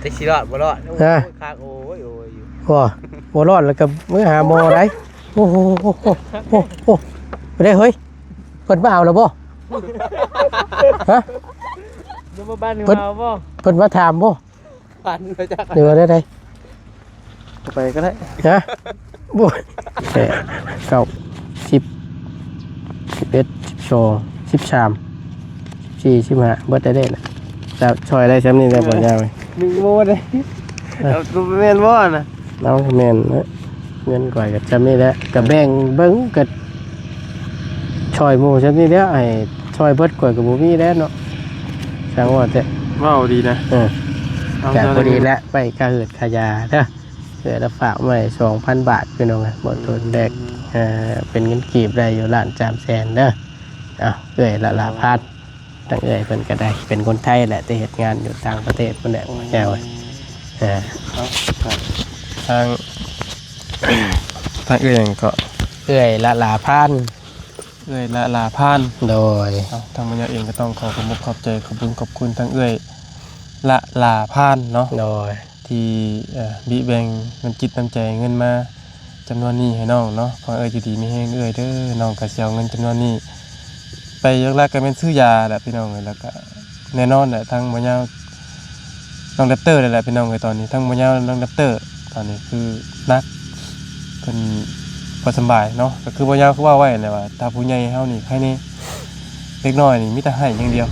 จะสิรอดบ่รอดโอ้ยคากโอ้ยอยู่บ่รอดแล้วก็มื้อหาหมอได้โอ้โหไปได้เฮ้ยเพิ่นมาเอาแล้วบ่ฮะ เดี๋ยวมาบ้านนี่มาบ่ เพิ่นมาถามบ่ บ้านไปจัก เดี๋ยวได้ไปก็ได้ ฮะบ่เก้า10 11 12 13 14 15เบิดได้น่ะจะช่วยได้ซ้ำนี่ได้บ่ยาวเว้ย 1 โมงเลยเอาตัวแม่นบ่น่ะ น้องแม่นเงินก่อยก็จำนี่แหละก็แบ่งเบิ่งก็ช่วยหมู่ซ้ำนี่แหละให้ช่วยเบิดก่อยก็บ่มีแล้วเนาะช่างว่าแต่ ว้าวดีนะ แต่พอดีแล้วไปกระเหิดขยาเด้อเกิดฝากไว้ 2,000 บาทพี่น้องบ่ทนแดกเป็นเงินกีบได้อยู่ล้าน300,000เด้อเอ้ยละพัดตั้งเอ้ยเพิ่นก็ได้เป็นคนไทยแหละแต่เฮ็ดงานอยู่ต่างประเทศเพิ่นแหละแก้วทางเอื้อยก็เอ้ยละพันเอื้อยละพานโดยทางมันเองก็ต้องขอขอบใจขอบคุณทางเอื้อยละพานเนาะโดยที่บิแบ่งเงินจิตน้ำใจเงินมาจำนวนนี้ให้น้องเนาะขอเอื้อยอยู่ดีมีแฮงเอื้อยเด้อน้องก็สิเอาเงินจำนวนนี้ไปยกแรกก็เป็นซื้อยาแหละพี่น้องเอ้ยแล้วก็แน่นอนแหละทางบ่ยาวน้องแรปเตอร์นั่นแหละพี่น้องเอ้ยตอนนี้ทางบ่ยาวน้องแรปเตอร์ตอนนี้คือนักเพิ่นบ่สบายเนาะก็คือบ่ยาวคือว่าไว้แหละว่าถ้าผู้ใหญ่เฮานี่ใครนี่เล็กน้อยนี่มีแต่ให้อย่างเดียว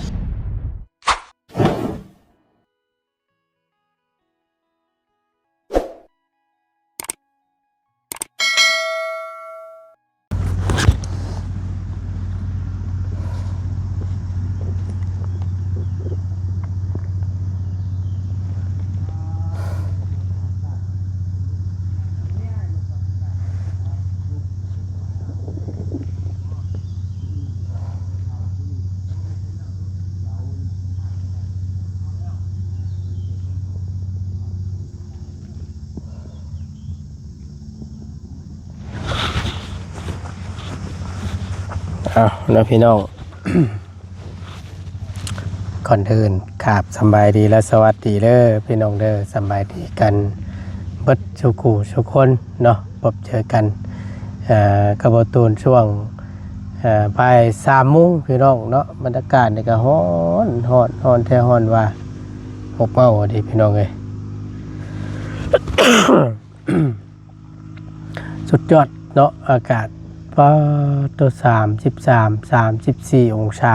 นะพี่น้อง ก่อนอื่นครับสบายดีและสวัสดีเด้อพี่น้องเด้อสบายดีกันเบิดสุคนเนาะพบเจอกันกระบตูนช่วงบ่าย3 โมงพี่น้องเนาะบรรยากาศนี่ก็ฮ้อนแท้ฮ้อนว่าอบอ้าวดีพี่น้องเอ้ย สุดยอดเนาะอากาศว่าตัว34 องศา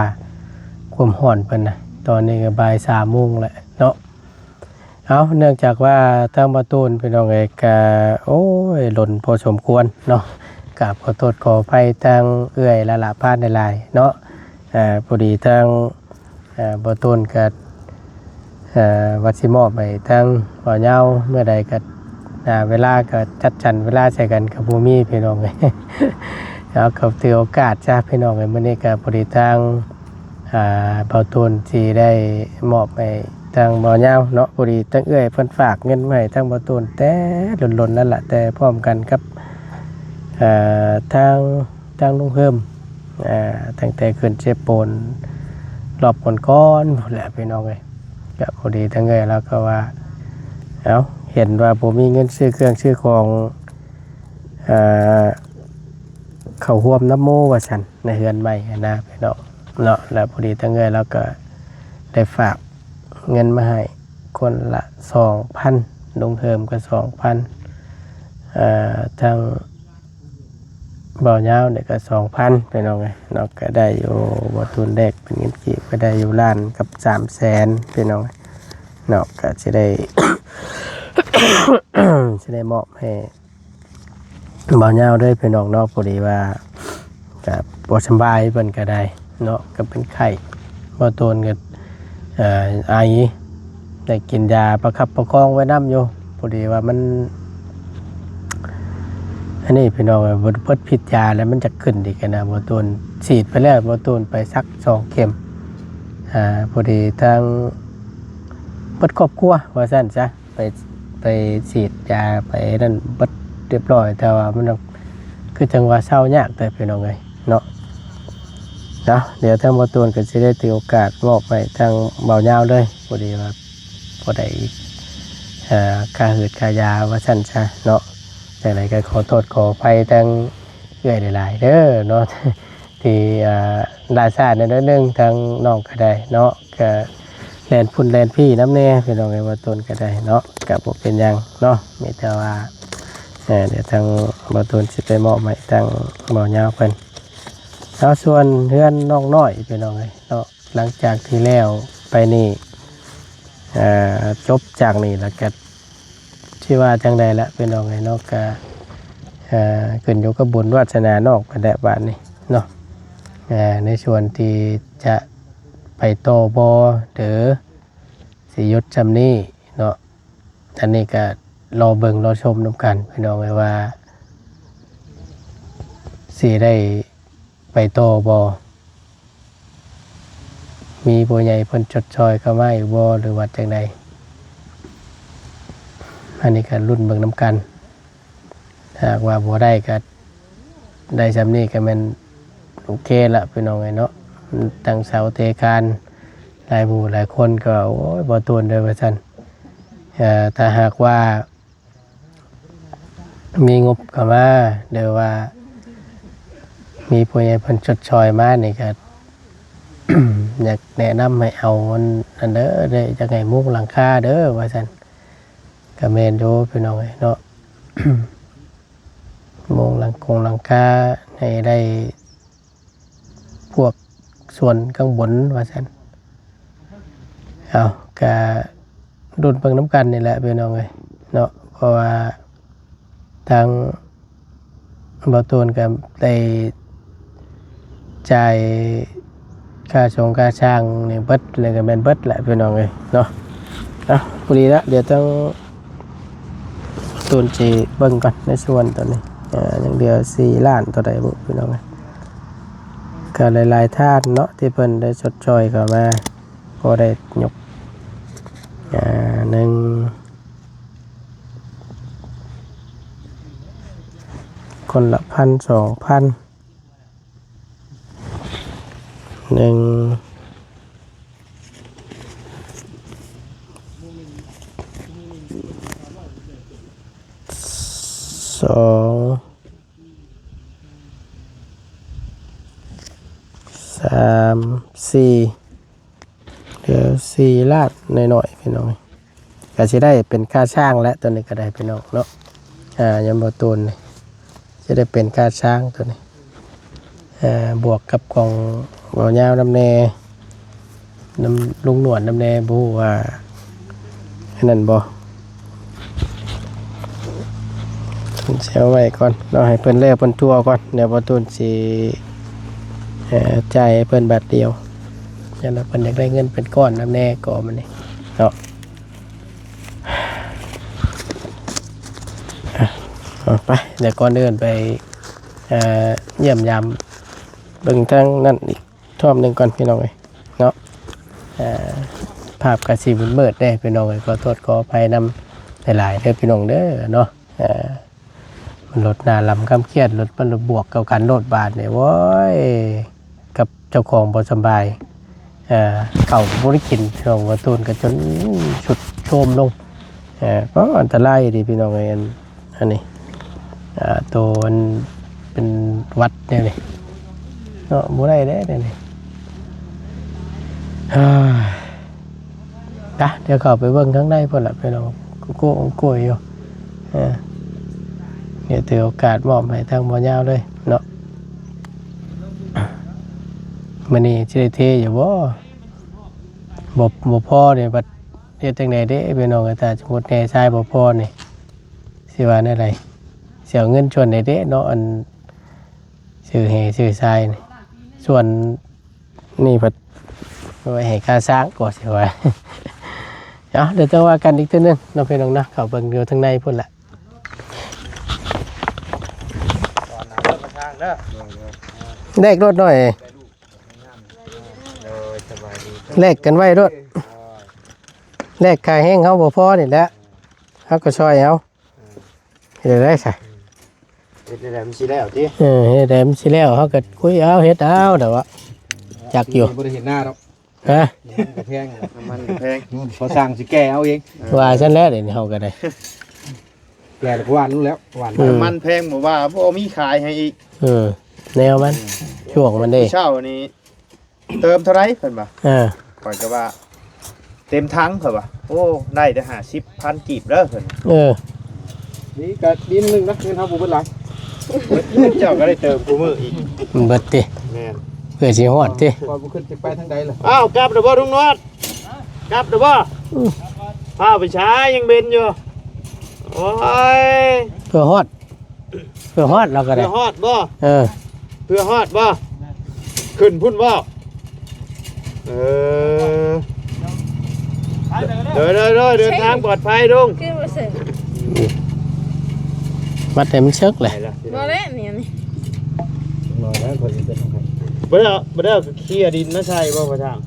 ความร้อนเพิ่นน่ะตอนนี้ก็บ่าย3 โมงแล้วเนาะเนื่องจากว่าทางประตูนพี่น้องเอ้ยก็โอ้ยหล่นพอสมควรเนาะกราบขอโทษขออภัยทางเอื้อยละพานหลายๆเนาะพอดีทางประตูนก็วัดสิมอบไปทางบ่อยาวเมื่อใดก็เวลาก็จัดสรรเวลาใช้กันกับบ่มีพี่น้องเอ้ยแล้วก็ถือโอกาสจ้าพี่น้องเอ้ยมื้อนี้ก็พอดีทางเบาตูนที่ได้มอบให้ทางบ่อยาวเนาะพอดีทั้งเอื้อยเพิ่นฝากเงินไว้ทางเบาตูนแต่หล่นๆนั่นแหละแต่พร้อมกันกับทางลุงเพิ่มตั้งแต่ขึ้นเจ็บปนรอบก่อนๆพุ่นแหละพี่น้องเอ้ยก็พอดีทั้งเอ้ยแล้วก็ว่าเห็นว่าผมมีเงินซื้อเครื่องซื้อของเขาห่วมน้ำโมว่าฉันในเฮือนใหม่นะพี่น้องเนาะแล้วพอดีทั้งเอ้ยแล้วก็ได้ฝากเงินมาให้คนละ 2,000 ลุงเพิ่มก็ 2,000ทางบ่าวยาวเนี่ยก็ 2,000 พี่น้องเนาะก็ได้อยู่บ่ทุนแรกเป็นเงินกีบก็ได้อยู่ล้านกับ300,000พี่น้องเนาะก็สิได้ สิได้มอบให้บ่าวยาวด้วยพี่น้องเนาะพอดีว่าก็บ่สบายเพิ่นก็ได้เนาะก็เป็นไข้บ่ตูนก็ไอได้กินยาประคับประคองไว้น้ำอยู่พอดีว่ามันอันนี้พี่น้องเพิ่นพิษยาแล้วมันจะขึ้นอีกนะบ่ตูนฉีดไปแล้วบ่ตูนไปสัก2 เข็มพอดีทางเบิดครอบครัวว่าซั่นซะไปฉีดยาไปนั่นเบิดเรียบร้อยแต่ว่ามันคือจังว่าเศร้ายากแต่พี่น้องเอ้ยเนาะเดี๋ยวทางบ่ตูนก็สิได้ถือโอกาสมอบให้ทางเบาวยาวเลยพอดีว่าพอได้ ค่าหืดค่ายาว่าซั่นซะเนาะจังไดก็ขอโทษขออภัยทั้งเอื้อยหลายๆเด้อเนาะ ที่ลาซาในเรื่องนึงทางน้องก็ได้เนาะก็แลนพุ่นแลนพี่น้ำแน่พี่น้องไอ้ว่าต้นก็ได้เนาะก็บ่เป็นหยังเนาะมีแต่ว่าเดี๋ยวทางบ่ต้นสิไปมอบให้ทางบ่ยาวเพิ่นเอาส่วนเฮือนน้องน้อยพี่น้องเอ้ยเนาะหลังจากที่แล้วไปนี่จบจากนี่แล้วก็ที่ว่าจังใดละพี่น้องไอ้เนาะก็ขึ้นอยู่กับบุญวาสนานอกก็ได้บาดนี้เนาะในส่วนที่จะไปโตบอหรือสิยุดจำนี้เนาะอันนี้ก็รอเบิ่งรอชมนำกันพี่น้องเลยว่าสิได้ไปโตบอมีผู้ใหญ่เพิ่นจดชอยเข้ามาอีกบอหรือว่าจังใดอันนี้ก็รุ่นเบิ่งนำกันถ้าว่าบ่ได้ก็ได้จำนี้ก็แม่นโอเคละพี่น้องไงเนาะตั้งเสาเตการหลายหมู่หลายคนก็โอ้ยบ่ตวนเลยว่าซั่นถ้าหากว่ามีงบเข้ามาหรือว่ามีผู้ใหญ่เพิ่นชดชอยมานี่ก็ อยากแนะนำให้เอาอันเด้อได้จังไงมุงหลังคาเด้อว่าซั่นก็แม่นอยู่พี่น้องไงเนาะ มุงหลังคาให้ได้พวกส่วนข้างบนว่าซั่นเอาก็ดุนเบิ่งน้ำกันนี่แหละพี่น้องเอ้ยเนาะเพราะว่าทางบ่ตูนก็ได้จ่ายค่าช่างนี่เบิดเลยก็แม่นเบิดแหละพี่น้องเอ้ยเนาะพอดีละเดี๋ยวต้องตูนสิเบิ่งก่อนในส่วนตัวนี้อย่างเดียว4 ล้านตัวใดบ่พี่น้องเอ้ยก็หลายๆท่านเนาะที่เพิ่นได้ชดชอยเข้ามาก็ได้ยกหนึ่งคนละ1,000 2,000หนึ่งสอง4เหลือ4 ล้านหน่อยๆพี่น้องก็สิได้เป็นค่าช่างและตัวนี้ก็ได้พี่น้องเนาะยามบ่ตูนนี่จะได้เป็นค่าช่างตัวนี้บวกกับกองเบายาวน้ำแน่น้ำลุงหนวดน้ำแน่บ่ฮู้ว่าอันนั้นบ่เสียไว้ก่อนเราให้เพิ่นแล้วเพิ่นทั่วก่อนเดี๋ยวบ่ตูนสิจ่ายให้เพิ่นบาทเดียวอย่างนั้นเพิ่นอยากได้เงินเป็นก้อนน้ำแน่ก่อมันนี่เนาะไปเดี๋ยวก่อนเดินไปเยี่ยมยามเบิ่งทางนั่นอีกทอบหนึ่งก่อนพี่น้องเอ้ยเนาะภาพกระสีเบิดได้พี่น้องเอ้ยขอโทษขออภัยนำหลายๆเด้อพี่น้องเด้อเนาะมันลดหน้าลำคำเครียดลดมันบวกกับการโลดบาทเนี่ยโว้ยกับเจ้าของบ่สบายเก่าบ่ได้กินพี่น้องว่าตูนกันจนชุดโชมลงก็อันตรายดีพี่น้องเอ้ยอันนี้ตัวมันเป็นวัดเนี่ยนี่เนาะบ่ได้เด้เนี่ยนี่เดี๋ยวเข้าไปเบิ่งข้างในพุ่นล่ะพี่น้องโก้อยู่เนี่ยถือโอกาสมอบให้ทางบ่ยาวเลยเนาะมื้อนี้สิได้เทอยู่บ่พอเนี่ยบัดเฮ็ดจังได๋เด้พี่น้องถ้าสมมุติแน่ชายบ่พอนี่สิว่าแนวใดเสียเงินชวนได้เด้เนาะอันซื้อแห่ซื้อทรายนี่ส่วนนี่พัดไว้ให้ค่าสร้างก่อนสิว่าเดี๋ยวจะว่ากันอีกทีนึงน้องพี่น้องนะเข้าเบิ่งเดียวทั้งในพุ่นละแลกรถหน่อยแลกกันไว้รถแลกขายแห้งเขาบ่พอนี่แหละเขาก็ช่วยเอาเฮ็ดได้ใช่เฮ็ดได้มันสิแล้วติเฮ็ดได้มันสิแล้วเขาก็คุยเอาเฮ็ดเอาแต่ว่าจักอยู่บ่ได้เห็นหน้าดอก ฮะ กระแพงน้ำมันกระแพงพอสั่งสิแกเอาเอง ว่าฉันแล้วเดี๋ยวนี้เฮาก็ได้ แกหวานรู้แล้วหวาน อืม น้ำมันแพงบ่ว่าบ่มีขายให้อีก แนวมันช่วงมันเด้ เช่านี่เติมเท่าไรเพิ่นบ่ ก่อนก็ว่า เต็มทั้งเพิ่นบ่โอ้ได้แต่50,000กีบเด้อเพิ่นนี่ก็ดินนึงนะเงินเฮาบ่เบิดหลายเจ้าก็ได้เติมกูมื้ออีก มันเบิดติ แม่น เพื่อสิฮอดติ ก่อนบ่ขึ้นจะไปทางใดล่ะอ้าวกลับเด้อบ่ลุงนวดกลับเด้อบ่พาไปช้ายังเบนอยู่โอ้ย เพื่อฮอดเราก็ เพื่ ได้ อฮอดบ่ เพื่อฮอดบ่ขึ้นพุ่นบ่เออเดินทางปลอดภัยลุง คือบ่เสร็จ มัดให้มันเชิกแหละ บ่แล้วเนี่ยนี่ บ่ได้เคลียร์ดินนะใช่บ่พ่อช่าง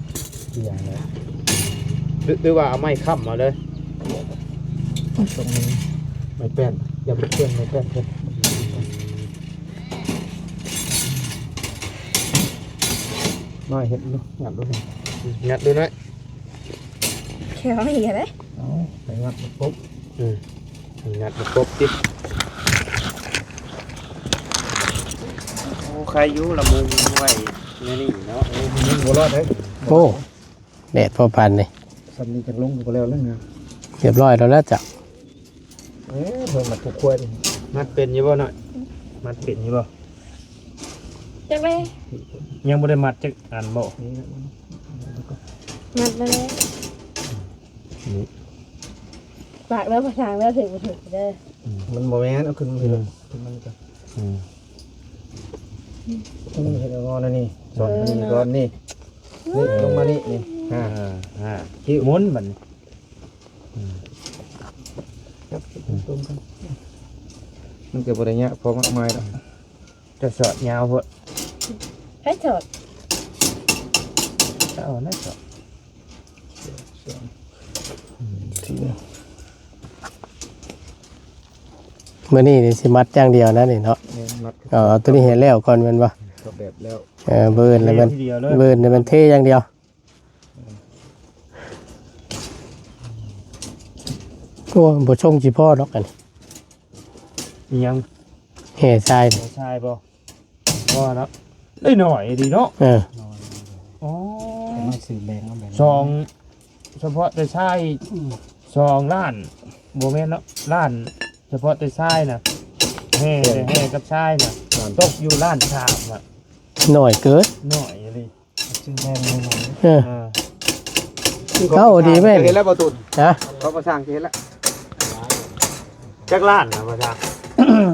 หรือว่าเอาไม้ค้ำมาเลยตรงนี้ไม้แป้นอย่าไปเพื่อนไม้แป้นเพิ่นน้อยเห็นดูงัดดูหน่อยงัดดูหน่อย แค่ว่ามีอะไร ไปงัดมาปุ๊บงัดมาปุ๊บดิโอ้ใครอยู่ละมุงไว้นี่เนาะมุงบ่รอดเด้ โอ้แดดพอพันนี่ สำนีจังลงบ่แล้วเรื่องนะ เรียบร้อยแล้วจ้ะ เพิ่นมาทุกควรมัดเป็นอยู่บ่หน่อยมัดเป็นอยู่บ่ จักเลย ยังบ่ได้มัดจักอันบ่ มัดมาเลยปากแล้วภาษาแล้วถึงบ่ถึงเด้อ มันบ่แม่นเอาขึ้นมาเลยขึ้นมันก็นี่เห็นงอนนี่สอนนี่ก่อนนี่ลงมานี่คิ้วหมุนบัดนี้ครับตรงกันมันก็บ่ได้ยะพอมากมายดอกจะสอดยาวพุ่น ให้จอด เอานะสอดที มื้อนี้นี่สิมัดอย่างเดียวนะนี่เนาะ นี่มัด เอาตัวนี้ให้แล้วก่อนแม่นบ่ ก็แบบแล้ว เบิ่นแล้วมัน ทีเดียวเลย เบิ่นแล้วมันเทอย่างเดียวโอ้บ่ชงสิพ่อดอกกัน มียัง แห่ทราย ใช่ป่ะว่าแล้วได้หน่อยดีเนาะอ๋อ มาซื้อแบงค์ ซองเฉพาะแต่ใช่ซองล้านโบแม่นเนาะล้านเฉพาะแต่ใช่น่ะแห่กับใช่น่ะตกอยู่ล้านชามอ่ะ หน่อยเกิด หน่อยเลยซึ่งแพงหน่อย เข้าดีแม่น เห็นแล้วประตู นะ เขาประสร้างเห็นแล้วจักล้านนะประสร้าง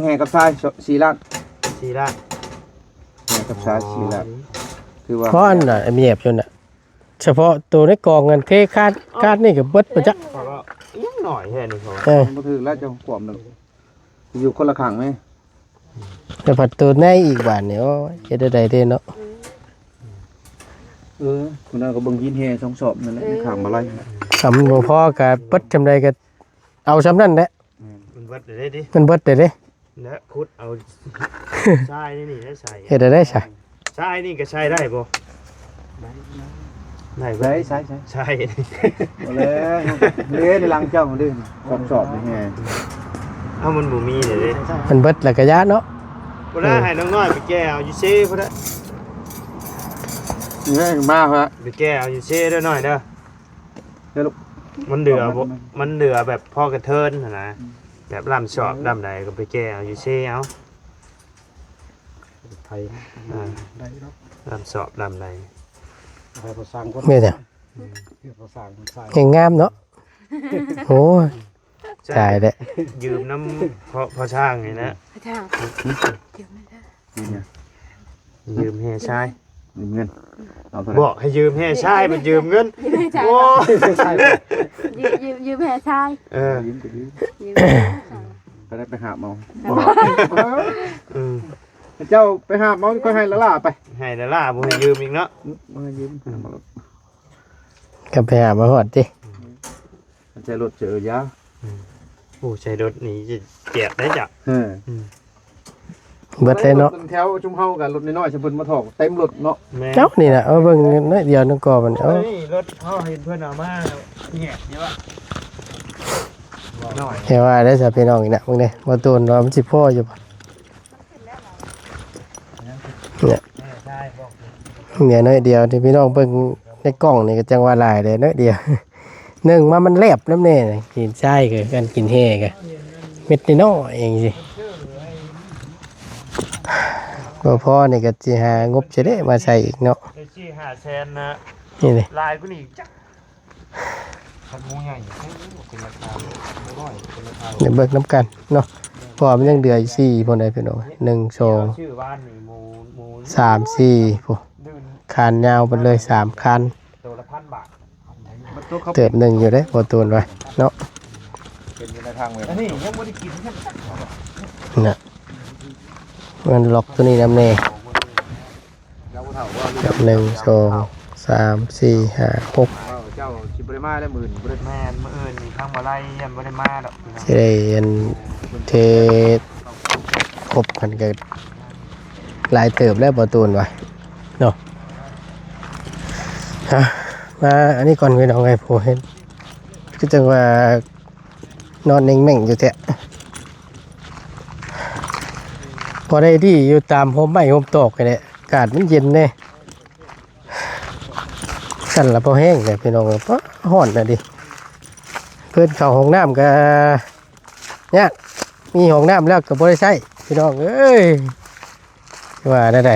แห่กับชาย4 ล้าน4 ล้านแห่กับชาย4 ล้านคือว่า เพราะอันน่ะเมียบจนน่ะเฉพาะตัวในกองเงินเทคาดนี่ก็เบิดไปจัก เขาก็ยังหน่อยแค่นี้เขา บ่ ถือแล้วจะขวบหนึ่งอยู่คนละขังไหม แต่ผัดตัวในอีกบาทนี่โอ้ยเฮ็ดได้เด้เนาะ คุณน่าก็เบิ่งยินแห่2 สอบนั่นแหละในขังมาไล่ คำบ่พอก็เบิดจำาใดก็เอาซำนั้นแหละ มันเบิดได้ดิ มันเบิดได้เด้ และคุดเอาใช่นี่ได้ใส่ เฮ็ดได้ใช่ ใช่นี่ก็ใช้ได้บ่ได้ใช่ใช่เลยในหลังเจ้ามันดื้อสอบนี่แฮเอามันบ่มีเลย มันเบิดแล้วก็ยะเนาะ บ่ได้ให้น้องน้อยไปแก้เอาอยู่เซ่พุ่นน่ะนี่มาฮะไปแก้เอาอยู่เซ่เด้อหน่อยเด้อเด้อลูกมันเดือบ่มันเดือแบบพ่อกระเทินหั่นนะแบบลำชอบลำใดก็ไปแก้เอาอยู่เซ่เอาไทยได้ลำชอบลำใด แม่นจ้ะเก่งงามเนาะโอ้ยตายแล้ว ยืมน้ำพอช่างไงนะ พระเจ้า ยืมแห่ชาย ยืมเงิน บอกให้ยืมแห่ชายมันยืมเงิน ยืมให้ชาย โอ้ ยืมให้ชาย ยืมก็ยืม ยืม ก็ได้ไปหาเมา เจ้าไปหาเมาก็ให้ละล่าไปให้ละล่าบ่ให้ยืมอีกเนาะ มายืม ก็ไปหามาฮอดติ ใจรถเจอยา โอ้ใช้รถนี้จะเจ็บได้จ้ะ เบิดเลยเนาะ แถวชุมเฮากับรถน้อยๆชะเพิ่นมาถอกเต็มรถเนาะ เจ้านี่น่ะเอาเบิ่งน้อยเดียวนึงก่อมันเอา นี่รถเขาเห็นเพื่อนเอามาแง่เยอะหน่อย แค่ว่าได้สิพี่น้องอีกนะมึงเด้บ่ตูนว่ามันสิพออยู่บ่เนี่ย ใช่บอก เนี่ยน้อยเดียวที่พี่น้องเบิ่งในกล้องนี่ก็จังว่าหลายเลยน้อยเดียว หนึ่งมามันแลบน้ำแน่น่ะกินไส้ก็กันกินแห่ก็เม็ดน้อยๆเองสิบ่พอนี่ก็สิหางบจะได้มาใส่อีกเนาะ ไอ้ที่500,000นะ นี่เลย ลายกูนี่จักพันหมูใหญ่เป็นราคาน้อยเป็นราคา เดี๋ยวเบิกน้ำกันเนาะเพอมันยังเดืออยู่สี่คนใดพี่น้อง1 2 ชื่อบ้านนี่หมู 3 4พวก ดื้น คานยาวไปเลย3คัน ตัวละ1,000 บาท มันตัวเขา เติบหนึ่งอยู่ได้บ่ตูนไว้เนาะ เป็นอยู่ในทางเว้ย อันนี้ยังไม่ได้กินใช่ไหม น่ะมันล็อกตัวนี้น้ำแน่ เจ้าผู้เฒ่าว่า กับ1 2 3 4 5 6 เจ้าสิบ่ได้มาได้หมื่นบ่ได้ แม่นมื่ออื่นนี่ข้างมาไล่ยันไม่ได้มาดอก สิได้อันเทครบกันก็หลายเติบแล้วบ่ตูนไว้เนาะฮะมาอันนี้ก่อนพี่น้องไงผมเห็นก็จังว่านอนเน่งแม่งอยู่แท้พอได้ที่อยู่ตามโฮมไม้โฮมตอกกันเนี่ยอากาศมันเย็นแน่สั่นละพอแห้งเลยพี่น้องเพราะห่อนนะดิเพื่อนเข้าห้องน้ำก็เนี่ยมีห้องน้ำแล้วก็บ่ได้ใช้พี่น้องเอ้ยว่าได้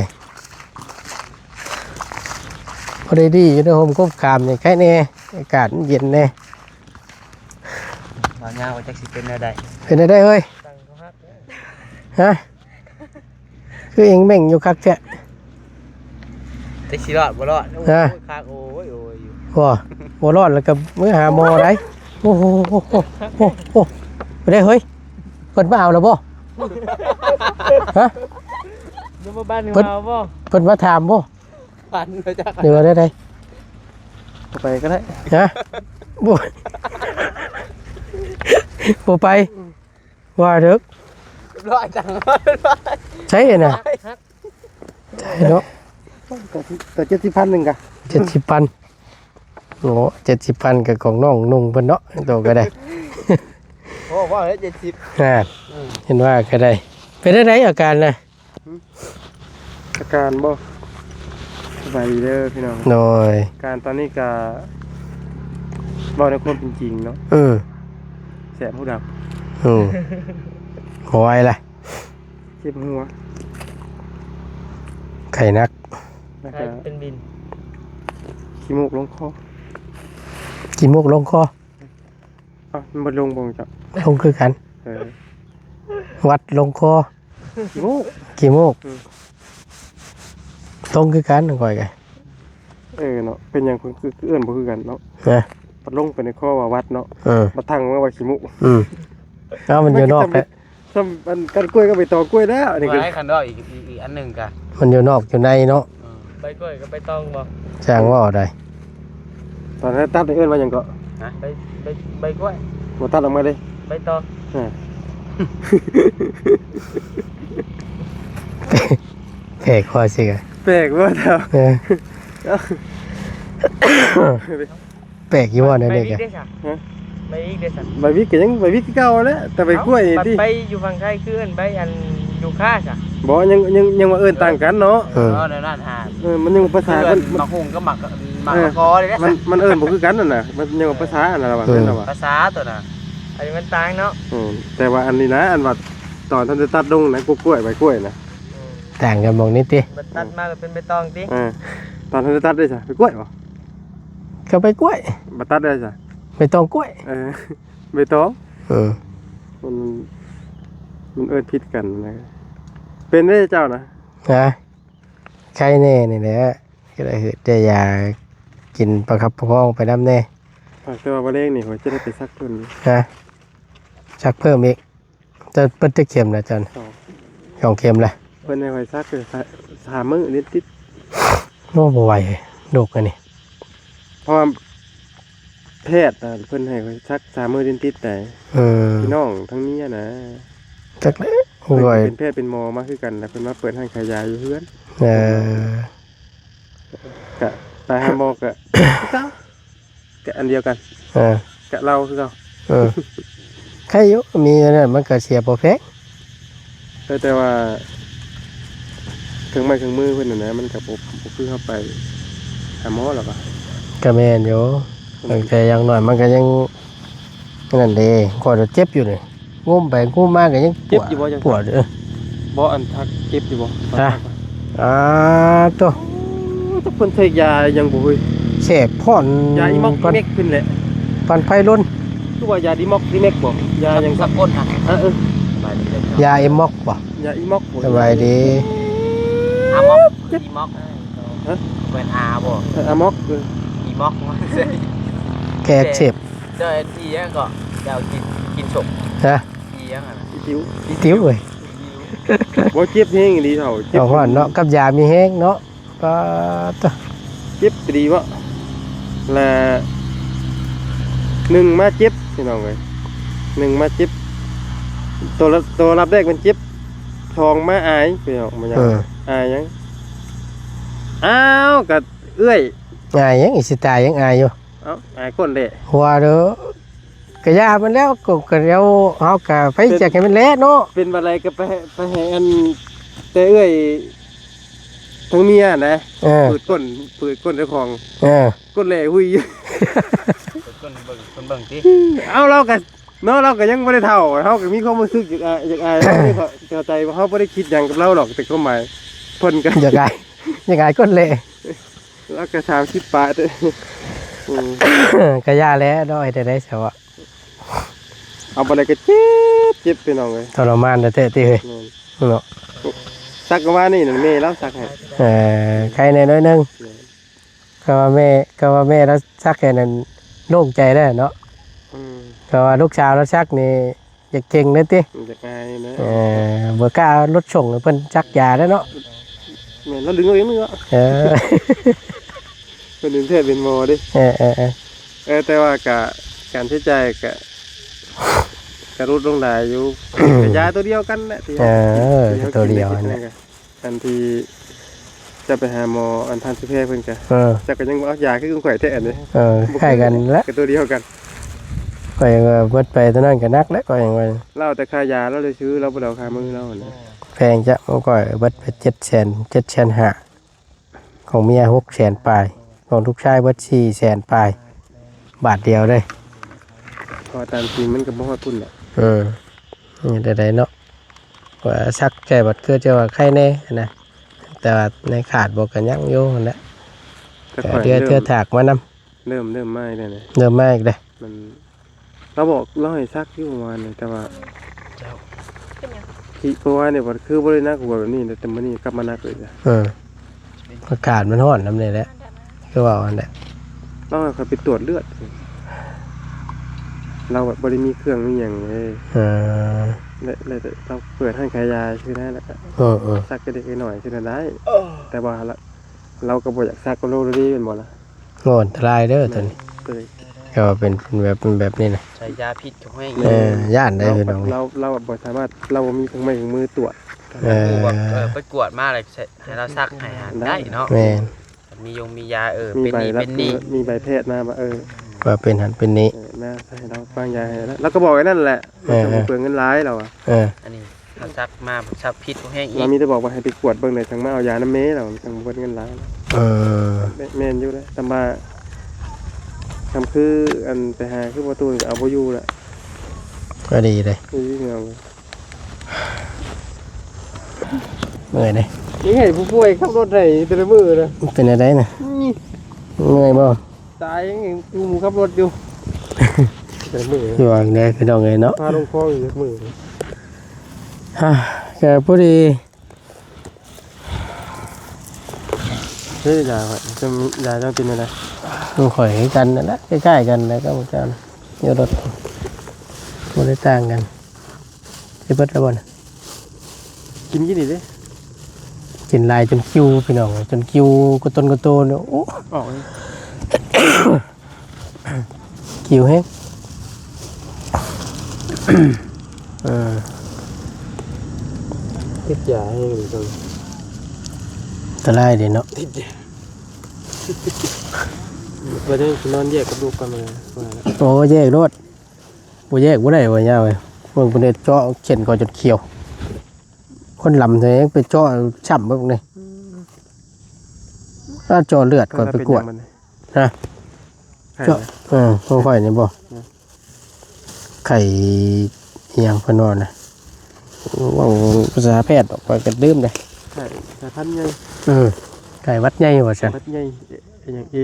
พอได้ดีอยู่ในโฮมกบขามนี่แค่นี้อากาศมันเย็นแน่ มาเงาจักสิเป็นอะไร เป็นได้เฮ้ยฮะคือเองแม่งอยู่คักแท้ จะสิรอดบ่รอด ฮะ คากโอ้ยอยู่ บ่รอดแล้วก็มื้อหาหมอได้โอ้โหไปได้เฮ้ยเพิ่นมาเอาแล้วบ่ฮะ อยู่มาบ้าน เพิ่น เอาบ่ เพิ่นมาถามบ่ ปันไปจัก เดี๋ยวได้ ไปก็ได้ ฮะบ่บ่ไปว่าเด้อ รอดจัง ใช่น่ะใช่เนาะ แต่70,000นึงกะ 70,000โอ้70,000ก็ของน้องนุ่งเพิ่นเนาะโตก็ได้ โอ้ว่าแล้ว70 เห็นว่าก็ได้เป็นได้อาการนะ อาการบ่สบายดีเด้อพี่น้อง หน่อย การตอนนี้ก็บ่ในความเป็นจริงเนาะ อืม แสบหูดับ อืมหอยอะไร เจ็บหัว ไข่นัก แล้วก็ เป็นบิน ขี้มูกลงคอ กินมุกลงคอ มันบ่ลงบ่งจ้ะ ลงคือกัน เออ วัดลงคอ ขี้มูก กี่มุกตรงคือกันก่อยกัน เนาะเป็นหยังเพิ่นคือเอื้อนบ่คือกันเนาะ นะ ปัดลงไปในคอว่าวัดเนาะ อืม มาทั้งว่าขี้มูก เอามันอยู่นอกแหละ ซ้ำมันกันกล้วยก็ไปต่อกล้วยแล้วอันนี้ก็ ให้คันดอกอีกอันหนึ่งกะ มันอยู่นอกอยู่ในเนาะ ใบกล้วยกับใบตองบ่ จ้างว่าอะไร ตอนนั้นตัดได้เอื้อนว่าหยังก็ นะใบกล้วย บ่ตัดออกมาเลย ใบตอง แผลคอสิกะ แปลกว่าเด้อ เออแปลกอยู่ว่าเนี่ย ใบ เด็ก วิก อะ ได้สั่ใบวิกได้สั่ ใบวิกก็ยังใบวิกคือเก่าแหล้วแต่ใบกล้วยนี่ติ ใบอยู่ฝั่งไทยคือใบอันอยู่ค่าจ้ะ บ่ยังว่าเอิ้นต่างกันเนาะ อืม ในนั่นอ่าน มันยังภาษากัน หมักหุงก็หมักคอเลย มันเอิ้นบ่คือกันนั่นน่ะมันยังว่าภาษาอันนั้นล่ะว่าแม่นล่ะว่า ภาษาตัวน่ะอันนี้มันต่างเนาะ แต่ว่าอันนี้นะอันว่าตอนท่านจะตัดดงนะกล้วยใบกล้วยนะ ต่างกันมองนิดดิ มันตัดมาเป็นใบตองติ ตอนท่านจะตัดได้จ้ะใบกล้วยบ่ ก็ไปกล้วย บ่ตัดได้จ้ะ ไปตองกล้วย ใบตอง อืม มันเอิ้นผิดกันนะเป็นได้เจ้านะ นะใครแน่นี่แหละก็ได้เหตุแต่ยากินประคับประคองไปน้ำแน่ แต่ว่าบ่เลงนี่เขาจะได้ไปซักเพิ่น นะชักเพิ่มอีกจะเปิ้ลจะเข็มนะจันของเข็มละ เพิ่นให้ไว้ซักคือ3มื้อนิดติด โน้บ่ไหวดกอันนี้ เพราะว่าแพทย์เพิ่นให้ไว้ซัก3มื้อนิดติดแต่ อืม พี่น้องทั้งนี้นะ จักเลย ก่อย เป็นแพทย์เป็นหมอมาคือกันแล้วเพิ่นมาเปิดห้างขายยาอยู่เฮือน เออก ะตายหาหมอกะกะอันเดียวกัน เออก ะเราคือเก่า เออใครอยู่มีอันนั้นมันก็เสียบ่แพง แต่ว่าเครื่องไม้เครื่องมือเพิ่นน่ะนะมันก็บ่คือเข้าไปหาหมอหรอกอ่ะ ก็แม่นอยู่แต่อย่างน้อยมันก็ยังนั่นเด้ก็จะเจ็บอยู่นี่งุ้มไปงุ้มมาก็ยังปวดบ่อันทักเก็บอยู่บ่ ตัว ทุกคนเทยายังบ่เฮ้ย เสพพ่อน ยาอีม็อกอีเม็กขึ้นแหละ ปันไพล้น คือว่ายาดีม็อกอีเม็กบ่ยายังสักคนยาเอ็มม็อกบ่ ยาอีม็อกบ่ สบายดี อาม็อกอีม็อกฮะเป็นอาบ่ อะม็อก อีม็อกมาใส่ แก้เจ็บ เดี๋ยวทียังก็เดี๋ยวกินฉก ฮะ ทียังอ่ะ ติ้ว ติ้วเว้ย บ่เจ็บแฮงดีเท่าเจ็บ เอาฮ้อนเนาะกับยามีแห้งเนาะก็ตัว เจ็บดีบ่และหนึ่งมาเจ็บพี่น้องเอ้ยหนึ่งมาเจ็บตัวรับแรกมันเจ็บทองมาอายพี่น้องมันยังอายยังอ้าวกัดเอื้อย อายยังอีสิตายยังอายอยู่ เอ้าอายคนเด้ หัวเด้อกะยามันแล้วก็แล้วเฮาก็ไปจักให้มันแลเนาะ เป็นอะไรก็ไปให้อันแต่เอื้อยทั้งเมียนะ เปิดก้นเจ้าของ ก้นแหล่หุย คนเบิ่งที่ เอาเรากันเนาะเราก็ยังไม่ได้เท่าเขาก็มีความรู้สึกอยากอายเราไม่เข้าใจว่าเขาไม่ได้คิดอย่างกับเราหรอกแต่ก็หมายเพิ่นกัน อยากอายก้นเละ แล้วก็30 ปาเด้อ กะยาแล้วเนาะไอ้ได้เสียวอะ เอาไปเลยก็เจ็บไปน้องเลย ทรมานแท้ๆติเฮ้ยเนาะ ซักมานี่นั่นแม่แล้วซักให้ ใครในน้อยนึงก็ว่าแม่แล้วซักแค่นั้นโล่งใจได้เนาะก็ว่าลูกชาวแล้วซักนี่อยากเก่งเลยติ อยากอายนะ บ่กล้ารถส่งเพิ่นซักยาแล้วเนาะ แม่นแล้วดึงเอาเองเนาะเป็นเทศเป็นหมอดิแต่ว่าการใช้จ่ายกรุดลงได้อยู่ยาตัวเดียวกันแหละตัวเดียวนะ อันที่จะไปหาหมออันทันสิแพทย์เพิ่นก็จะก็ยังเอายาคือข่อยแท้อันนี้คล้ายกันแล้ว ก็ตัวเดียวกัน ก็ยังเบิดไปตัวนั้นก็นักแล้วก็ยังว่า เราแต่ค่ายาเราเลยซื้อเราบ่ได้ค่ามือเราน่ะ แพงจะมันก็เบิดไป700,000ของเมีย600,000ปลายของลูกชายเบิด400,000ปลายบาทเดียวเลย ก็ตามจริงมันก็บ่ฮอดพุ่นแหละ นี่ได้เนาะว่าซักแก่บัดคือจะว่าใครแน่นะแต่ว่าในขาดบ่ก็ยังอยู่นั่นแหละเดือถากมานำเริ่มไม่ได้นะ เริ่มมาอีกเด้ มันเราบอกเราให้ซักอยู่ประมาณนี้แต่ว่าที่เพราะว่าเนี่ยบ่คือบ่ได้นักกว่าแบบนี้แต่มื้อนี้กลับมานักเลยจ้ะอากาศมันร้อนนำนี่แหละคือว่าอันนั้น เราให้เขาไปตรวจเลือดเราแบบบ่ได้มีเครื่องมีหยังเลยแล้วเราเปิดห้างขายยาชื่อนั้นแหละซักก็ได้หน่อยชื่อนั้นได้แต่ว่าเราก็บ่อยากซักก็โลดีเป็นบ่ล่ะ โง่อันตรายเด้อตัวนี้ก็เป็นแบบนี้นะ ใช้ยาพิษของแม่ง ย่านได้พี่น้อง เราบ่สามารถเราบ่มีเครื่องไม้เครื่องมือตรวจ ไปกวดมาเลยให้เราซักให้ได้เนาะ แม่น มียาเป็นนี่ มีใบแพทย์มาว่าเป็นหันเป็นนี้มาให้เราฟังยาให้แล้วก็บอกไว้นั่นแหละจะเปลืองเงินร้ายเราอันนี้เราซักมาซักพิษของแห้งอีก เรามีแต่บอกว่าให้ไปกวดเบิ่งในทางมาเอายาน้ำเมเราทางเบิ่งเงินร้ายแม่นอยู่เลยแต่มาทำคืออันไปหาคือประตูเอาบ่อยู่ละ ก็ดีเลย เมื่อยเลย นี่ให้ผู้ป่วยขับรถได้แต่ละมื้อนะ เป็นอะไรนะเมื่อยบ่ ตายยังดูหมูขับรถอยู่แต่มื้อ อยู่อันใดพี่น้องเอ้ยเนาะ พาลงคลองอยู่มื้อ ก็พอดี เฮ้ยยาครับจะยาต้องกินอะไร มันข่อยกันนั่นแหละใกล้ๆกันแล้วก็มันจะอยู่รถบ่ได้ต่างกันสิเบิดแล้วบ่น่ะ กินกี่ดิ กินลายจนคิวพี่น้องจนคิวก็ต้นก็โตเนาะโอ้ ออก คิวแฮง ติดยาให้อยู่ตรง ตะไลเด้เนาะ ติดยาบ่ได้นอนแยกกับลูกกันมาว่าแล้ว โอ้แยกรถบ่แยกบ่ได้ว่ายาวเว้ยเพิ่นเพิ่นเจาะเข็นก่อนจนเขียว คนลำตัวเองไปเจาะช้ำเบิ่งนี่ถ้าเจาะเลือดก่อนไปกวดฮะเจาะของข่อยนี่บ่ไข่อีหยังเพิ่นว่าน่ะว่าภาษาแพทย์ออกไปก็ลืมเลย ไข่สายพันธุ์ใหญ่ ไก่วัดใหญ่ว่าซั่น พันธุ์ใหญ่อย่างเอ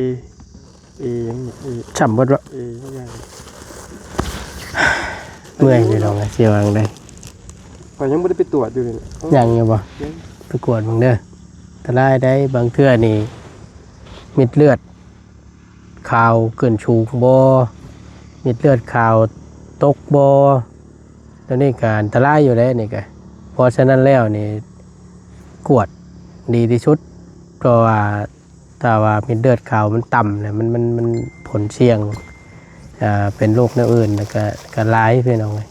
อย่างเอ ช้ำเบิดว่า อย่าง เมื่อยอยู่ดอกเสียวจังได๋ ข่อยยังบ่ได้ไปตรวจอยู่เลย ยังอยู่บ่ไปกวดเบิ่งเด้อตะไลได้บางเทื่อนี่เม็ดเลือดขาวเกินชูงบ่เม็ดเลือดขาวตกบ่แล้วนี่ก็อันตรายอยู่แล้วนี่ก็เพราะฉะนั้นแล้วนี่กวดดีที่สุดเพราะว่าถ้าว่าเม็ดเลือดขาวมันต่ำเนี่ยมันผลเสี่ยงเป็นโรคแนวอื่นแล้วก็ร้ายพี่น้องเลย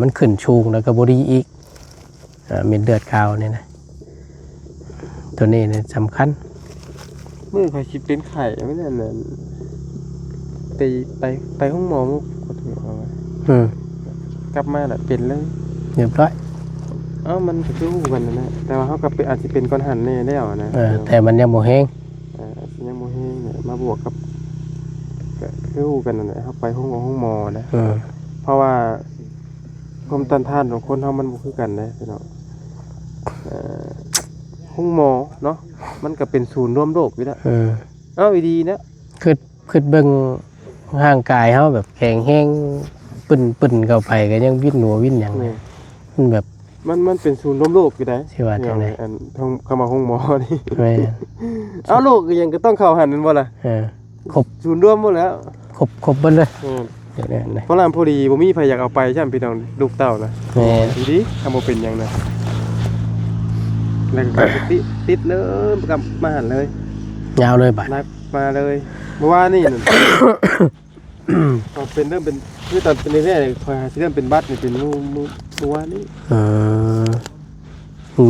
มันขึ้นชูงแล้วก็บ่ดีอีกเม็ดเลือดขาวนี่นะตัวนี้เนี่ยสำคัญ มื้อข่อยสิเป็นไข้ไม่นั่นน่ะไปห้องหมอมุกก็ถือเอาไว้กลับมาน่ะเป็นเลย เรียบร้อย มันก็คือฮู้กันนั่นแหละแต่ว่าเฮาก็อาจสิเป็นก้อนหันแน่แล้วนะ แต่มันยังบ่แห้ง ยังบ่แห้งเนี่ยมาบวกกับก็คือฮู้กันนั่นแหละเฮาไปห้องหมอนะเพราะว่าความต้านทานของคนเฮามันบ่คือกันนะพี่น้องห้องหมอเนาะมันก็เป็นศูนย์รวมโรคอยู่แล้วอีดีนะ คือเบิ่งร่างกายเฮาแบบแข็งแรงปึ้นๆเข้าไปก็ยังวิ่นหัววิ่นหยังมันแบบ มันเป็นศูนย์รวมโรคอยู่ได้ สิว่าจังได๋ อันเข้ามาห้องหมอนี่ แม่ โรคก็ยังก็ต้องเข้าหันนั่นบ่ล่ะ ครบ ศูนย์รวมหมดแล้ว ครบเบิดเลยเดี๋ยวนี้นะ เพราะนั้นพอดีบ่มีไผอยากเอาไปใช่มั้ยพี่น้องลูกเต้านะ แม่ ดีๆทำบ่เป็นหยังนะแล้วก็ติดเลยกลับมาหันเลย ยาวเลยบัด นัดมาเลยเมื่อวานนี่นั่น พอเป็นเริ่มเป็นคือตอนเป็นแรกๆพอเริ่มเป็นบัดนี่เป็นเมื่อวานนี่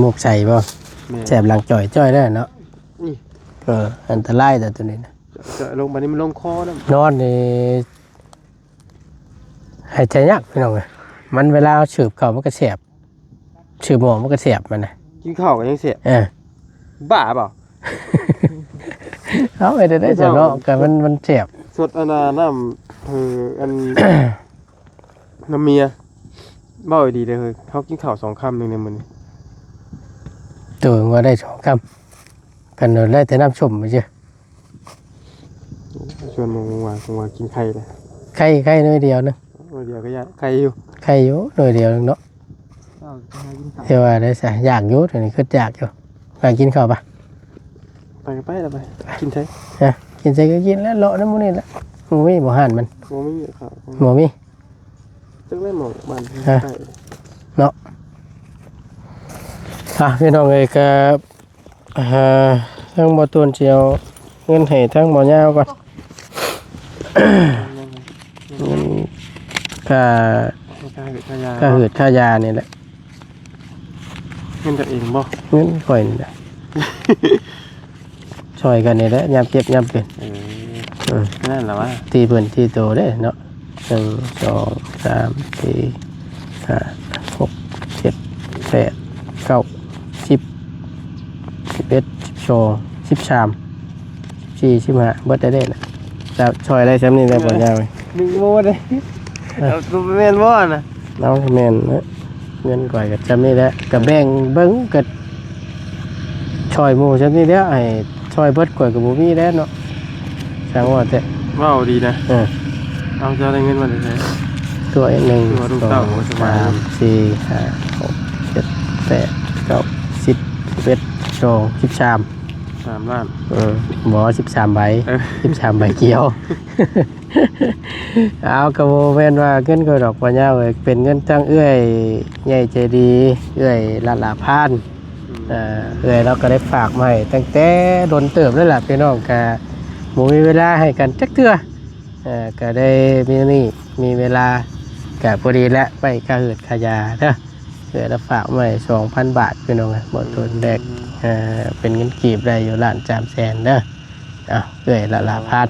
หมวกใส่บ่ แม่ แสบหลังจ่อยได้เนาะ นี่ อันตรายแต่ตัวนี้นะ จะลงมานี่มันลงคอนะ นอนนี่หายใจยากพี่น้องเอ้ยมันเวลาสืบเขามันก็แสบสืบหมอมันก็แสบมันนะ กินข้าวก็ยังเสียบ้าเปล่า เอาไปได้จะเนาะก็มันแสบ สดอันน้ำอัน น้ำเมียเบ้าดีเลยเขากินข้าว2 คำนึงในมื้อนี้ ตัวว่าได้2 คำกันได้แต่น้ำส้มไม่ใช่ ชวนมึงว่ากินไข่เลย ไข่น้อยเดียวนึง เดี๋ยวก็ยากไข่อยู่ ไข่อยู่น้อยเดียวนึงเนาะเที่ว่าได้ซะอยากอยู่ตัวนี้คืออยากอยู่ไปกินข้าวปะ ไปแล้วไปกินใช่ กินใส่ก็กินแล้วเลาะน้ำมันนี่แหละหมูบ่ห่านมัน โมไม่มีข้าว หมูมี จักเล่นหมองบ้านไข่ พี่น้องเอ้ยก็ทั้งบ่ตูนเจียวเงินให้ทั้งบ่ยาวก่อนเงินค่า ข้า หืดค่ายานี่แหละ เงินกันเองบ่ เงินข่อยนี่แหละช่วยกันนี่แหละยามเจ็บยามเป็น นั่นแหละวะ ตีเพิ่นตีโตได้เนาะ1 2 3 4 5 6 7 8 9 10 11 12 13 14 15เบิดได้แหละจะช่วยได้ซ้ำนี่ได้บ่ยาวเว้ย 1 โมเลยเอาตัวแม่นบ่น่ะ น้องแม่นเงินก่อยก็ซ้ำนี่แหละก็แบ่งเบิ่งก็ช่วยหมู่ซ้ำนี่แหละให้ช่วยเบิดก่อยก็บ่มีแล้วเนาะช่างว่าแต่ ว้าวดีนะเอาจะได้เงินมาได้ไส ตัว1 ตัวลูกเต้าบ่สบาย 2 3 4 5 6 7 8 9 10 11 12 13 3 ล้าน บ่13ใบ13ใบเกี่ยว เอากระโมแม่นว่าเงินก็ดอกปัญญาเอ้ยเป็นเงินตั้งเอื้อยใหญ่ใจดีเอื้อยละพานเอื้อยเราก็ได้ฝากมาให้ตั้งแต่โดนเติบแล้วล่ะพี่น้องก็บ่มีเวลาให้กันจักเทื่อก็ได้มีเวลาก็พอดีแล้วไปค่าหืดค่ายาเด้อ ละฝากไว้ 2,000 บาทพี่น้องบ่ต้นแรกเป็นเงินกีบได้อยู่ล้าน3แสนเด้อเอ้ยละพัด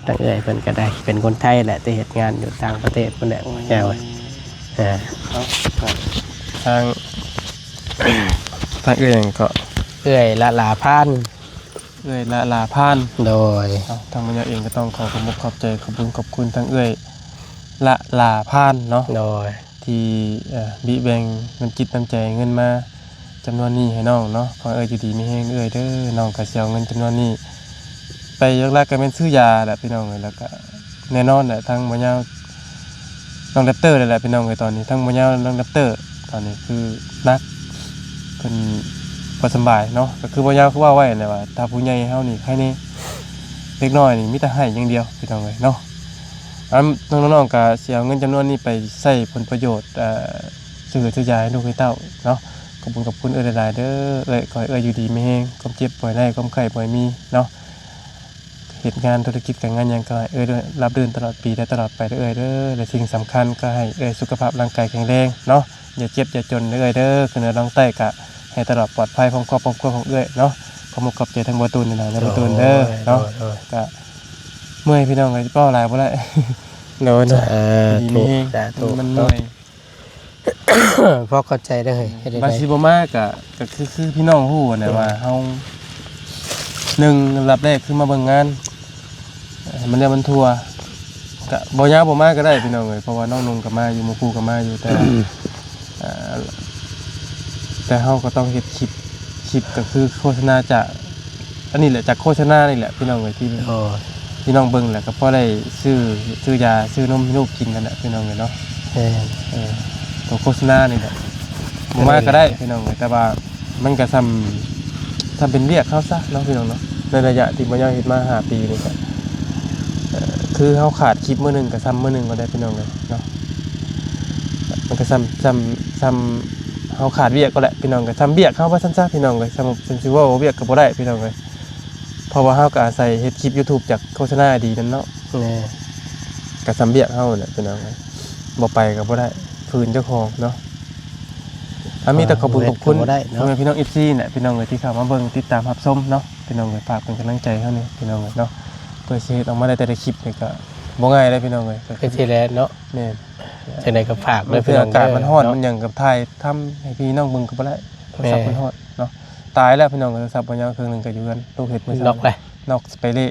ตั้งเอ้ยเพิ่นก็ได้เป็นคนไทยแหละแต่เฮ็ดงานอยู่ต่างประเทศเพิ่นแหละแก้วทางเอื้อยก็ เอ้ยละพัน เอื้อยละพาน โดย ทางบรรยาเองก็ต้องขอขอบใจขอบคุณทางเอื้อยละพานเนาะ โดย ที่บิแบ่งน้ำจิตน้ำใจเงินมาจำนวนนี้ให้น้องเนาะขออยู่ดีมีแห้งเด้อน้องก็สิเอาเงินจำนวนนี้ไปยักแรกก็เป็นซื้อยาแหละพี่น้องเลยแล้วก็แน่นอนแหละทางบรรยาน้องแรปเตอร์เลยแหละพี่น้องเลยตอนนี้ทั้งบรรยาน้องแรปเตอร์ตอนนี้คือนักเป็นบ่สบายเนาะก็คือบรรยาคือว่าไว้เลยว่าถ้าผู้ใหญ่เฮานี่ใครนี่เล็กน้อยนี่มีแต่ให้อย่างเดียวพี่น้องเลยเนาะน้องๆก็สิเอาเงินจำนวนนี้ไปใช้ผลประโยชน์ซื้อยาให้ลูกให้เต้าเนาะขอบคุณหลายๆเด้อขอให้อยู่ดีมีแฮงความเจ็บป่วยได้ความไข้ป่วยมีเนาะเหตุงานธุรกิจการงานยังก็ให้ด้วยรับเดินตลอดปีและตลอดไปเด้อและสิ่งสำคัญก็ให้สุขภาพร่างกายแข็งแรงเนาะอย่าเจ็บอย่าจนเด้อคือเนื้อร้องไต้ก็ให้ตลอดปลอดภัยของครอบครัวของเนาะขอบใจทั้งบ่ตูนนี่นะบ่ตูนเด้อเนาะก็เมื่อยพี่น้องก็เป้าหลายบ่ได้โดนดีมีมันเมื่อย พอเข้าใจได้เฮ้ยเฮ็ดได้ บาซิโบมาก็คือพี่น้องฮู้นะว่าเฮา1รับแรกคือมาเบิ่งงานมันเรียกมันทัวก็บ่ยาวบ่มาก็ได้พี่น้องเอ้ยเพราะว่าน้องนุ่งก็มาอยู่หมู่คู่ก็มาอยู่แต่เฮาก็ต้องเฮ็ดคลิปก็คือโฆษณาจากอันนี้แหละจากโฆษณานี่แหละพี่น้องเอ้ยที่พี่น้องเบิ่งแหละก็พอได้ซื้อยาซื้อนมให้ลูกกินนั่นแหละพี่น้องเอ้ยเนาะตัวโฆษณานี่แหละบ่มาก็ได้พี่น้องเอ้ยแต่ว่ามันก็ซ้ำเป็นเวียกเขาซะเนาะพี่น้องเนาะในระยะที่บ่ยาวเฮ็ดมา5ปีนี่ก็คือเฮาขาดคลิปมื้อนึงก็ซ้ำมื้อนึงก็ได้พี่น้องเอ้ยเนาะมันก็ซ้ำเฮาขาดเวียกก็แหละพี่น้องก็ซ้ำเวียกเฮาว่าซั่นซะพี่น้องเอ้ยซ้ำสิว่าเวียกก็บ่ได้พี่น้องเอ้ยเพราะว่าเฮาก็อาศัยเฮ็ดคลิป YouTube จากโฆษณาดีนั่นเนาะก็ซ้ำเวียกเฮาแหละพี่น้องเอ้ยบ่ไปก็บ่ได้ฝืนเจ้าของเนาะมีแต่ขอบคุณพี่น้อง FC เนี่ยพี่น้องเอ้ยที่เข้ามาเบิ่งติดตามรับชมเนาะพี่น้องเอ้ยฝากเป็นกำลังใจเฮานี่พี่น้องเอ้ยเนาะเพื่อสิเฮ็ดออกมาได้แต่ละคลิปนี่ก็บ่ง่ายเลยพี่น้องเอ้ย คือสิแล้วเนาะ แม่น จังได๋ก็ฝากด้วย เพื่ออากาศมันร้อนมันหยังกับถ่ายทำให้พี่น้องเบิ่งก็บ่ได้โทรศัพท์มันร้อนเนาะตายแล้วพี่น้องโทรศัพท์บ่ยาวเครื่องนึงก็อยู่กันลูกเฮ็ดมื้อ นอกเลย นอกสไปเล่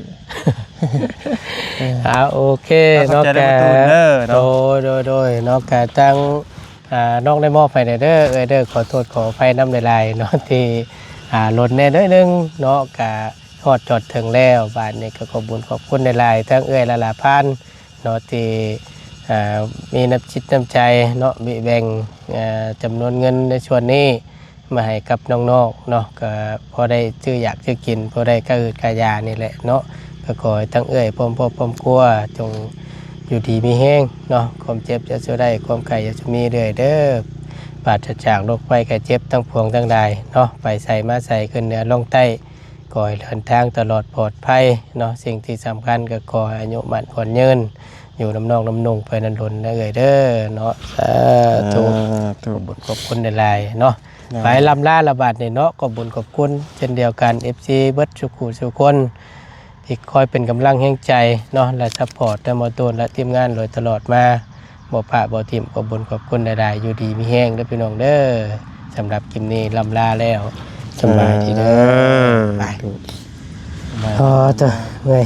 โอเคนอกแกโดยนอกแกจังนอกได้มอบไปเด้อเด้อขอโทษขออภัยน้ำลายเนาะที่หล่นแน่ด้วยนึงเนาะกะทอดจอดถึงแล้วบาทนี้ก็ขอบคุณในลายทั้งละพันเนาะที่มีน้ำจิตน้ำใจเนาะมีแบ่งจำนวนเงินในส่วนนี้มาให้กับน้องๆเนาะก็พอได้ชื่ออยากชื่อกินพอได้กระอืดกระยานี่แหละเนาะก็ขอทั้งพร้อมกลัวจงอยู่ดีมีแห้งเนาะความเจ็บจะสู้ได้ความไข่จะมีเรื่อยเด้อปราศจากโรคภัยไข้เจ็บทั้งพวงทั้งใดเนาะไปใส่มาใส่ขึ้นเหนือลงใต้ก่อยเดินทางตลอดปลอดภัยเนาะสิ่งที่สำคัญก็ขออายุมั่นขวัญยืนอยู่น้ำนองน้ำนุ่งไปนันดนเด้อเนาะสาธุขอบคุณในลายเนาะไปลำล่าระบาดในเนาะขอบคุณเช่นเดียวกัน FC เบิร์ดสุคนที่คอยเป็นกำลังแห่งใจเนาะและซัพพอร์ตและมอตูนและทีมงานโดยตลอดมาบ่ปะบ่ทิมขอบคุณใดๆอยู่ดีมีแห้งเด้อพี่น้องเด้อสำหรับคลิปนี้ลำลาแล้วสบายดีเด้อไปเจ้าเมื่อย